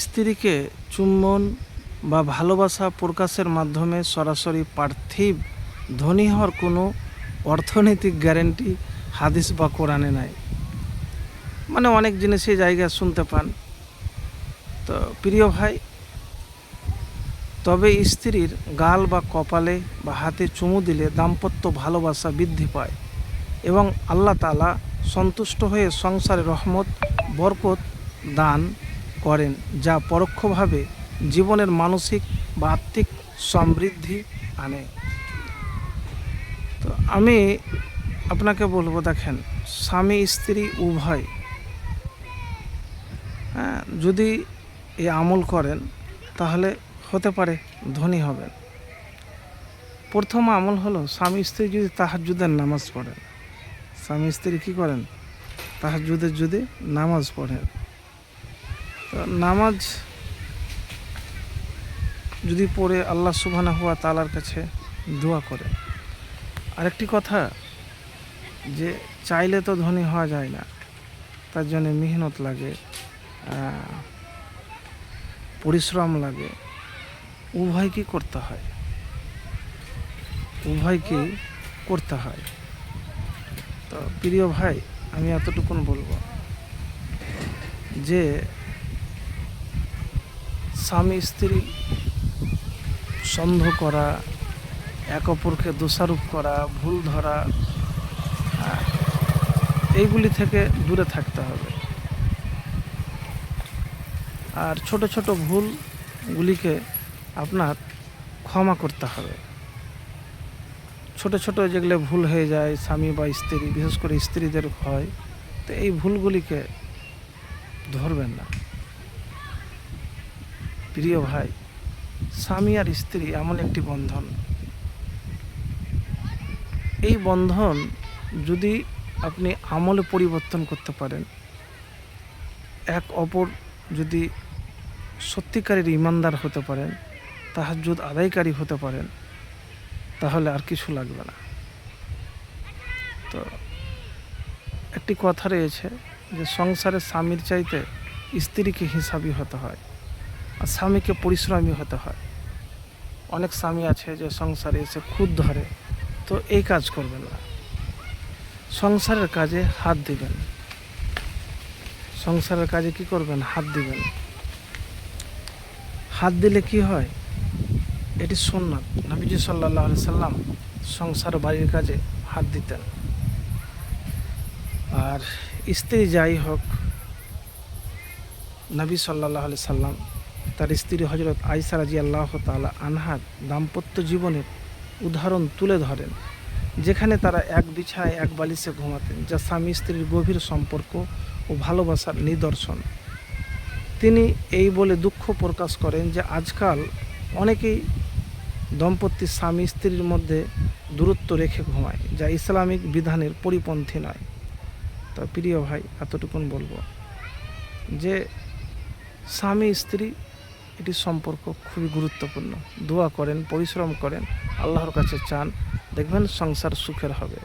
স্ত্রীকে চুম্বন বা ভালোবাসা প্রকাশের মাধ্যমে সরাসরি পার্থিব ধনী হওয়ার কোনো অর্থনৈতিক গ্যারেন্টি হাদিস বা কোরআনে নাই। মানে অনেক জিনিসই জায়গায় শুনতে পান। তো প্রিয় ভাই, তবে স্ত্রীর গাল বা কপালে বা হাতে চুমু দিলে দাম্পত্য ভালোবাসা বৃদ্ধি পায় এবং আল্লাহ তাআলা সন্তুষ্ট হয়ে সংসারে রহমত বরকত দান করেন, যা পরোক্ষভাবে জীবনের মানসিক বা আত্মিক সমৃদ্ধি আনে। তো আমি আপনাকে বলবো, দেখেন, স্বামী স্ত্রী উভয় যদি এই আমল করেন তাহলে হতে পারে ধনী হবেন। প্রথম আমল হলো স্বামী স্ত্রী যদি তাহাজ্জুদের নামাজ পড়েন। স্বামী স্ত্রী কী করেন? তাহাজ্জুদের যদি নামাজ পড়েন। তো নামাজ যদি পড়ে আল্লাহ সুবহানাহু ওয়া তাআলার কাছে দোয়া করে। আরেকটি কথা, যে চাইলে তো ধনী হওয়া যায় না, তার জন্য মেহনত লাগে, পরিশ্রম লাগে, উভয়কেই করতে হয়, উভয়কেই করতে হয়। তো প্রিয় ভাই, আমি এতটুকুন বলবো যে স্বামী স্ত্রী সন্দেহ করা, এক অপরকে দোষারোপ করা, ভুল ধরা, এইগুলি থেকে দূরে থাকতে হবে। আর ছোট ছোট ভুলগুলিকে আপনার ক্ষমা করতে হবে। ছোট ছোট যেগুলো ভুল হয়ে যায় স্বামী বা স্ত্রী, বিশেষ করে স্ত্রীদের হয়, তো এই ভুলগুলিকে ধরবেন না। প্রিয় ভাই, স্বামী আর স্ত্রী এমন একটি বন্ধন, এই বন্ধন যদি আপনি আমলে পরিবর্তন করতে পারেন, এক অপর যদি সত্যিকারের ইমানদার হতে পারেন, তাহাজ্জুদ আদায়কারী হতে পারেন, তাহলে আর কিছু লাগবে না। তো একটি কথা রয়েছে যে সংসারে স্বামীর চাইতে স্ত্রীকে হিসাবি হতে হয় আর স্বামীকে পরিশ্রমী হতে হয়। অনেক স্বামী আছে যে সংসারে এসে খুদ ধরে, তো এই কাজ করবেন না। সংসারের কাজে হাত দিবেন। সংসারের কাজে কি করবেন? হাত দিবেন। হাত দিলে কি হয়? এটি সুন্নাত। নবীজি সাল্লাল্লাহু আলাইহি সাল্লাম সংসার বাড়ির কাজে হাত দিতেন। আর স্ত্রী যাই হোক, নবী সাল্লাল্লাহু আলাইহি সাল্লাম তার স্ত্রী হযরত আয়েশা রাদিয়াল্লাহু তাআলা আনহার দাম্পত্য জীবনের উদাহরণ তুলে ধরেন, যেখানে তারা এক বিছানায় এক বালিশে ঘুমাতেন, যা স্বামী স্ত্রীর গভীর সম্পর্ক ও ভালোবাসার নিদর্শন। তিনি এই বলে দুঃখ প্রকাশ করেন যে আজকাল অনেকেই দম্পতি স্বামী স্ত্রীর মধ্যে দূরত্ব রেখে ঘুমায়, যা ইসলামিক বিধানের পরিপন্থী নয়। তো প্রিয় ভাই, এতটুকুন বলবো যে স্বামী স্ত্রী এটি সম্পর্ক খুবই গুরুত্বপূর্ণ। দোয়া করেন, পরিশ্রম করেন, আল্লাহর কাছে চান, দেখবেন সংসার সুখের হবে।